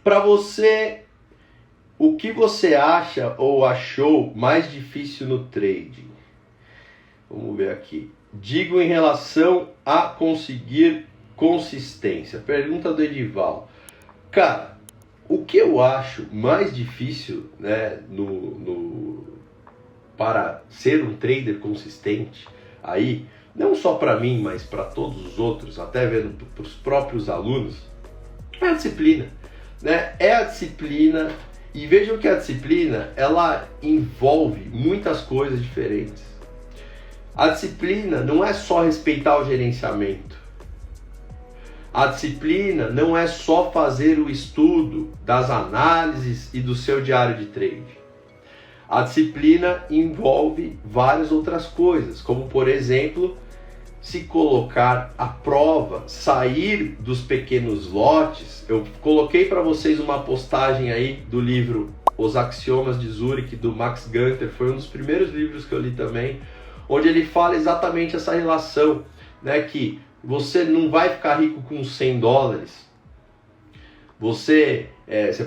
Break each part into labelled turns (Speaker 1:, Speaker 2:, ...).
Speaker 1: Para você, o que você acha ou achou mais difícil no trading? Vamos ver aqui. Digo em relação a conseguir consistência. Pergunta do Edival. Cara, o que eu acho mais difícil, né, para ser um trader consistente, aí, não só para mim, mas para todos os outros, até vendo para os próprios alunos, é a disciplina. Né? É a disciplina, e vejam que a disciplina, ela envolve muitas coisas diferentes. A disciplina não é só respeitar o gerenciamento. A disciplina não é só fazer o estudo das análises e do seu diário de trade. A disciplina envolve várias outras coisas, como por exemplo, se colocar à prova, sair dos pequenos lotes. Eu coloquei para vocês uma postagem aí do livro Os Axiomas de Zurich, do Max Gunther, foi um dos primeiros livros que eu li também, onde ele fala exatamente essa relação, né, que você não vai ficar rico com $100, você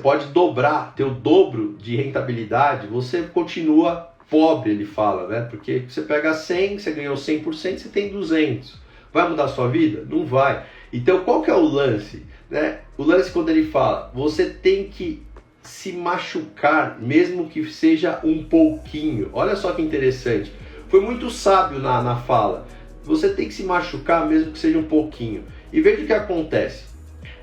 Speaker 1: pode dobrar, ter o dobro de rentabilidade, você continua pobre, ele fala, né? Porque você pega 100, você ganhou 100%, você tem 200. Vai mudar a sua vida? Não vai. Então, qual que é o lance? Né? O lance, quando ele fala, você tem que se machucar, mesmo que seja um pouquinho. Olha só que interessante. Foi muito sábio na fala. Você tem que se machucar, mesmo que seja um pouquinho. E veja o que acontece.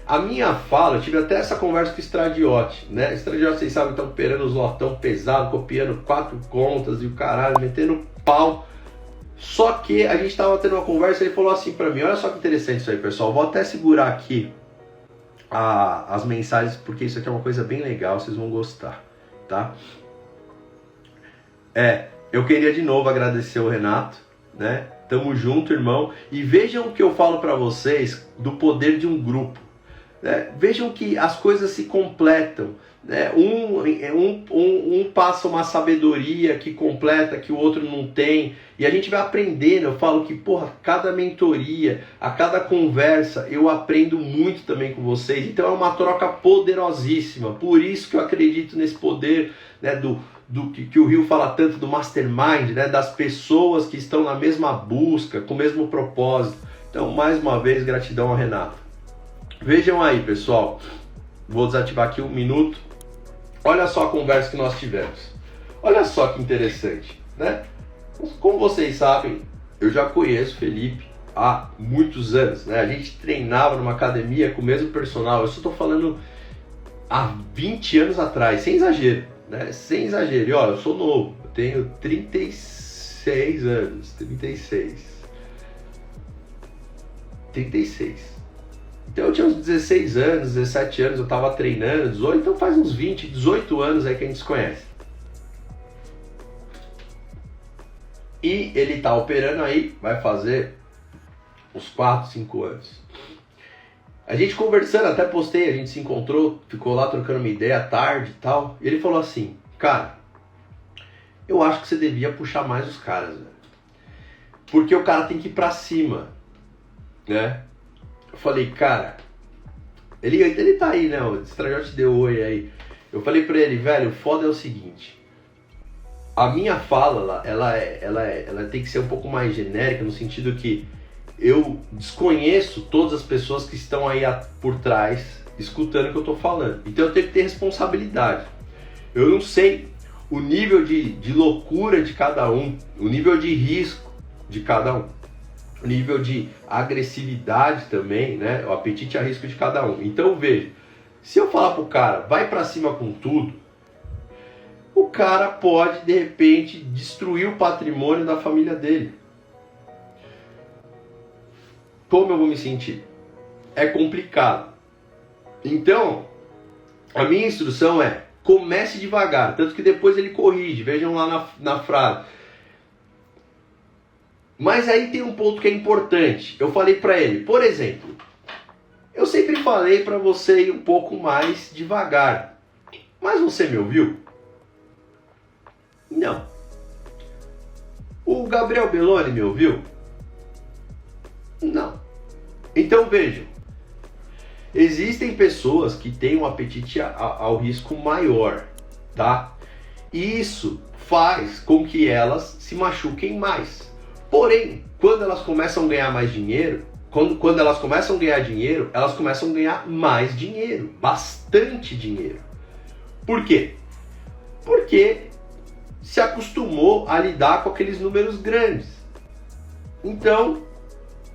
Speaker 1: A minha fala, eu tive até essa conversa com o Stradiotti, né? Stradiotti, vocês sabem, estão operando os lotão pesado, copiando 4 contas e o caralho, metendo pau. Só que a gente estava tendo uma conversa e ele falou assim para mim, olha só que interessante isso aí, pessoal. Vou até segurar aqui as mensagens, porque isso aqui é uma coisa bem legal, vocês vão gostar, tá? Eu queria de novo agradecer o Renato, né? Tamo junto, irmão. E vejam o que eu falo para vocês do poder de um grupo. Vejam que as coisas se completam, né? Um passa uma sabedoria que completa, que o outro não tem, e a gente vai aprendendo. Eu falo que, porra, cada mentoria, a cada conversa, eu aprendo muito também com vocês, então é uma troca poderosíssima. Por isso que eu acredito nesse poder, né, do que o Rio fala tanto, do mastermind, né, das pessoas que estão na mesma busca, com o mesmo propósito. Então, mais uma vez, gratidão ao Renato. Vejam aí, pessoal, vou desativar aqui 1 minuto. Olha só a conversa que nós tivemos. Olha só que interessante, né? Como vocês sabem, eu já conheço o Felipe há muitos anos, né? A gente treinava numa academia com o mesmo personal. Eu só estou falando há 20 anos atrás, sem exagero, né? Sem exagero. E olha, eu sou novo, eu tenho 36 anos, 36. Então eu tinha uns 16 anos, 17 anos, eu estava treinando, 18, então faz uns 20, 18 anos aí que a gente se conhece. E ele está operando aí, vai fazer uns 4, 5 anos. A gente conversando, até postei, a gente se encontrou, ficou lá trocando uma ideia à tarde e tal. E ele falou assim, cara, eu acho que você devia puxar mais os caras, velho. Porque o cara tem que ir pra cima, né? Eu falei, cara, ele tá aí, né? O Stradiotti deu oi aí. Eu falei pra ele, velho, o foda é o seguinte. A minha fala, ela tem que ser um pouco mais genérica, no sentido que eu desconheço todas as pessoas que estão aí por trás, escutando o que eu tô falando. Então eu tenho que ter responsabilidade. Eu não sei o nível de loucura de cada um, o nível de risco de cada um, o nível de agressividade também, né? O apetite a risco de cada um. Então veja, se eu falar pro cara, vai pra cima com tudo, o cara pode de repente destruir o patrimônio da família dele. Como eu vou me sentir? É complicado. Então, a minha instrução é, comece devagar, tanto que depois ele corrige, vejam lá na frase. Mas aí tem um ponto que é importante. Eu falei para ele, por exemplo, eu sempre falei para você ir um pouco mais devagar. Mas você me ouviu? Não. O Gabriel Belloni me ouviu? Não. Então vejam. Existem pessoas que têm um apetite ao risco maior, tá? E isso faz com que elas se machuquem mais. Porém, quando elas começam a ganhar mais dinheiro, quando elas começam a ganhar dinheiro, elas começam a ganhar mais dinheiro, bastante dinheiro. Por quê? Porque se acostumou a lidar com aqueles números grandes. Então,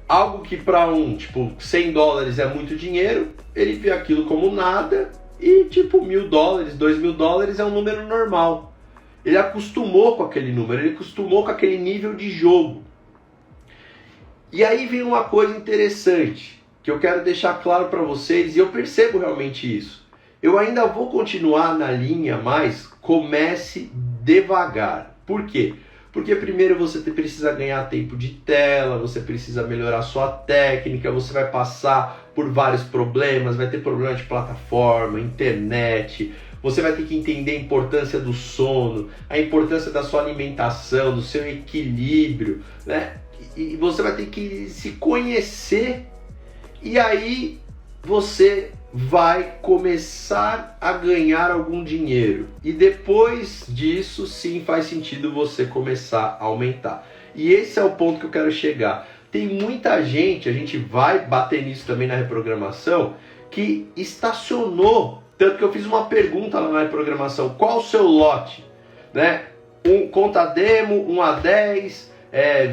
Speaker 1: algo que para tipo, $100 é muito dinheiro, ele vê aquilo como nada e tipo $1.000, $2.000 é um número normal. Ele acostumou com aquele número, ele acostumou com aquele nível de jogo. E aí vem uma coisa interessante que eu quero deixar claro para vocês, e eu percebo realmente isso. Eu ainda vou continuar na linha, mas comece devagar. Por quê? Porque primeiro você precisa ganhar tempo de tela, você precisa melhorar sua técnica, você vai passar por vários problemas, vai ter problema de plataforma, internet, você vai ter que entender a importância do sono, a importância da sua alimentação, do seu equilíbrio, né? E você vai ter que se conhecer, e aí você vai começar a ganhar algum dinheiro. E depois disso, sim, faz sentido você começar a aumentar. E esse é o ponto que eu quero chegar. Tem muita gente, a gente vai bater nisso também na reprogramação, que estacionou. Tanto que eu fiz uma pergunta lá na reprogramação: qual o seu lote? Né? Conta demo, 1 a 10,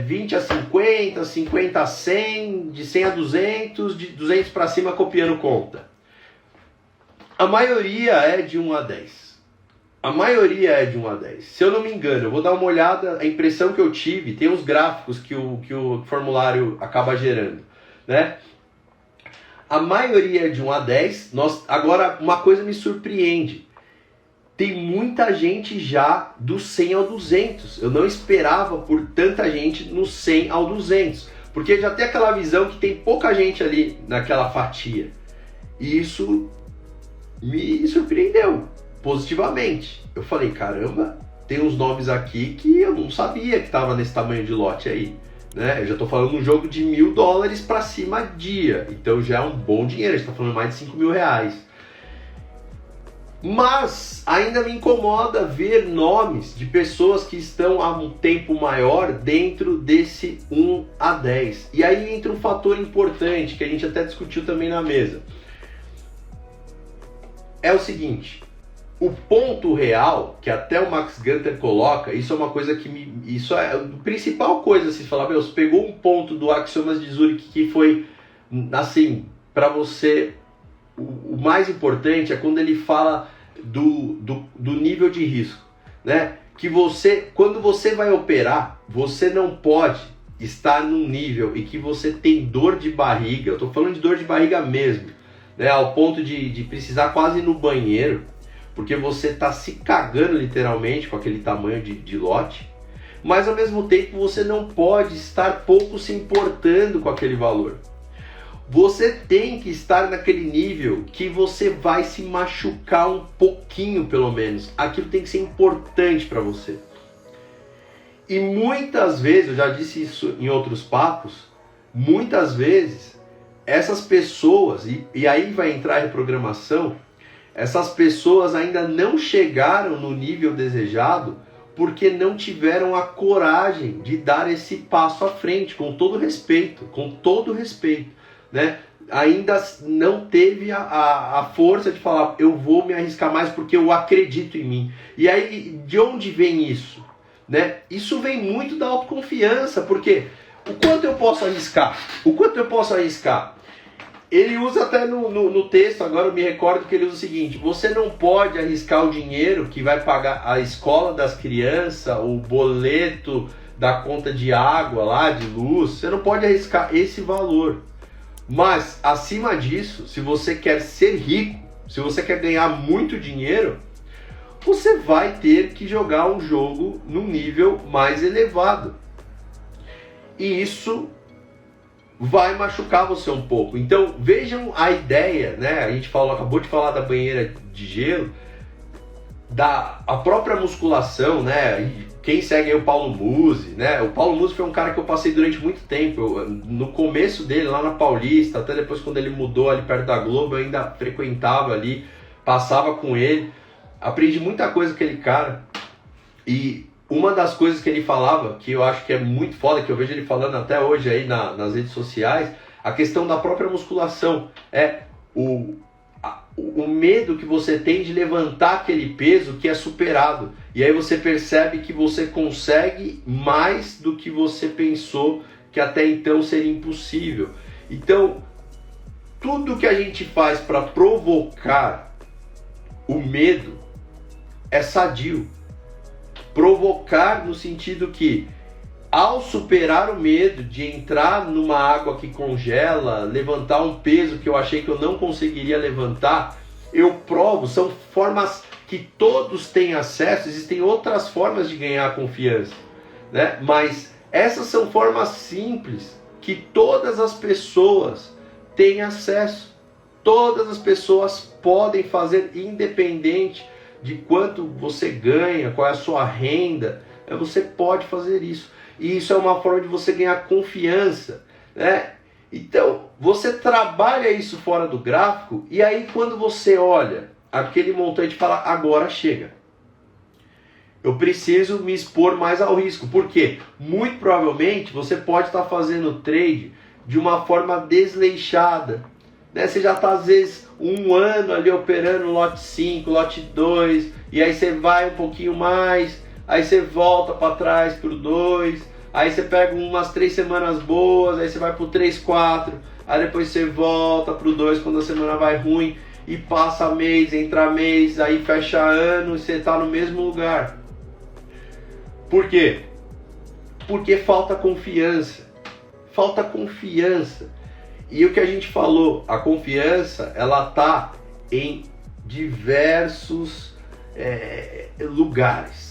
Speaker 1: 20 a 50, 50 a 100, de 100 a 200, de 200 para cima copiando conta. A maioria é de 1 a 10. A maioria é de 1 a 10. Se eu não me engano, eu vou dar uma olhada, a impressão que eu tive, tem os gráficos que o formulário acaba gerando, né? A maioria é de 1 a 10. Agora, uma coisa me surpreende. Tem muita gente já do 100 ao 200. Eu não esperava por tanta gente no 100 ao 200. Porque já tem aquela visão que tem pouca gente ali naquela fatia. E isso me surpreendeu positivamente. Eu falei, caramba, tem uns nomes aqui que eu não sabia que estava nesse tamanho de lote aí, né? Eu já estou falando de um jogo de $1.000 para cima dia, então já é um bom dinheiro, a gente está falando mais de R$5.000. Mas ainda me incomoda ver nomes de pessoas que estão há um tempo maior dentro desse 1 a 10. E aí entra um fator importante que a gente até discutiu também na mesa. É o seguinte, o ponto real, que até o Max Gunter coloca, isso é uma coisa que isso é a principal coisa, se falar, você pegou um ponto do Axiomas de Zurich que foi, assim, para você, o mais importante é quando ele fala do nível de risco, né? Que quando você vai operar, você não pode estar num nível em que você tem dor de barriga, eu estou falando de dor de barriga mesmo, né, ao ponto de precisar quase ir no banheiro, porque você está se cagando literalmente com aquele tamanho de lote, mas ao mesmo tempo você não pode estar pouco se importando com aquele valor. Você tem que estar naquele nível que você vai se machucar um pouquinho, pelo menos. Aquilo tem que ser importante para você. E muitas vezes, eu já disse isso em outros papos, muitas vezes essas pessoas, e aí vai entrar a reprogramação, essas pessoas ainda não chegaram no nível desejado porque não tiveram a coragem de dar esse passo à frente, com todo respeito, né? Ainda não teve a força de falar, eu vou me arriscar mais porque eu acredito em mim. E aí, de onde vem isso? Né? Isso vem muito da autoconfiança, porque o quanto eu posso arriscar? Ele usa até no texto, agora eu me recordo que ele usa o seguinte: você não pode arriscar o dinheiro que vai pagar a escola das crianças, o boleto da conta de água lá, de luz, você não pode arriscar esse valor. Mas, acima disso, se você quer ser rico, se você quer ganhar muito dinheiro, você vai ter que jogar um jogo num nível mais elevado. E isso vai machucar você um pouco. Então, vejam a ideia, né? A gente acabou de falar da banheira de gelo, a própria musculação, né? quem segue aí o Paulo Musi, né? O Paulo Musi foi um cara que eu passei durante muito tempo. No começo dele, lá na Paulista, até depois quando ele mudou ali perto da Globo, eu ainda frequentava ali, passava com ele. Aprendi muita coisa com aquele cara. E uma das coisas que ele falava, que eu acho que é muito foda, que eu vejo ele falando até hoje aí nas redes sociais, a questão da própria musculação. É o medo que você tem de levantar aquele peso que é superado. E aí você percebe que você consegue mais do que você pensou que até então seria impossível. Então, tudo que a gente faz para provocar o medo é sadio. Provocar no sentido que, ao superar o medo de entrar numa água que congela, levantar um peso que eu achei que eu não conseguiria levantar, eu provo. São formas que todos têm acesso. Existem outras formas de ganhar confiança, né? Mas essas são formas simples que todas as pessoas têm acesso. Todas as pessoas podem fazer, independente de quanto você ganha, qual é a sua renda, você pode fazer isso. E isso é uma forma de você ganhar confiança, né? Então, você trabalha isso fora do gráfico, e aí quando você olha aquele montante e fala, agora chega. Eu preciso me expor mais ao risco. Por quê? Muito provavelmente você pode estar fazendo trade de uma forma desleixada, né? Você já está às vezes um ano ali operando lote 5, lote 2, e aí você vai um pouquinho mais, aí você volta para trás para o 2, aí você pega umas 3 semanas boas, aí você vai para o 3, 4, aí depois você volta para o 2 quando a semana vai ruim, e passa mês, entra mês, aí fecha ano e você está no mesmo lugar. Por quê? Porque falta confiança. Falta confiança. E o que a gente falou, a confiança, ela está em diversos lugares.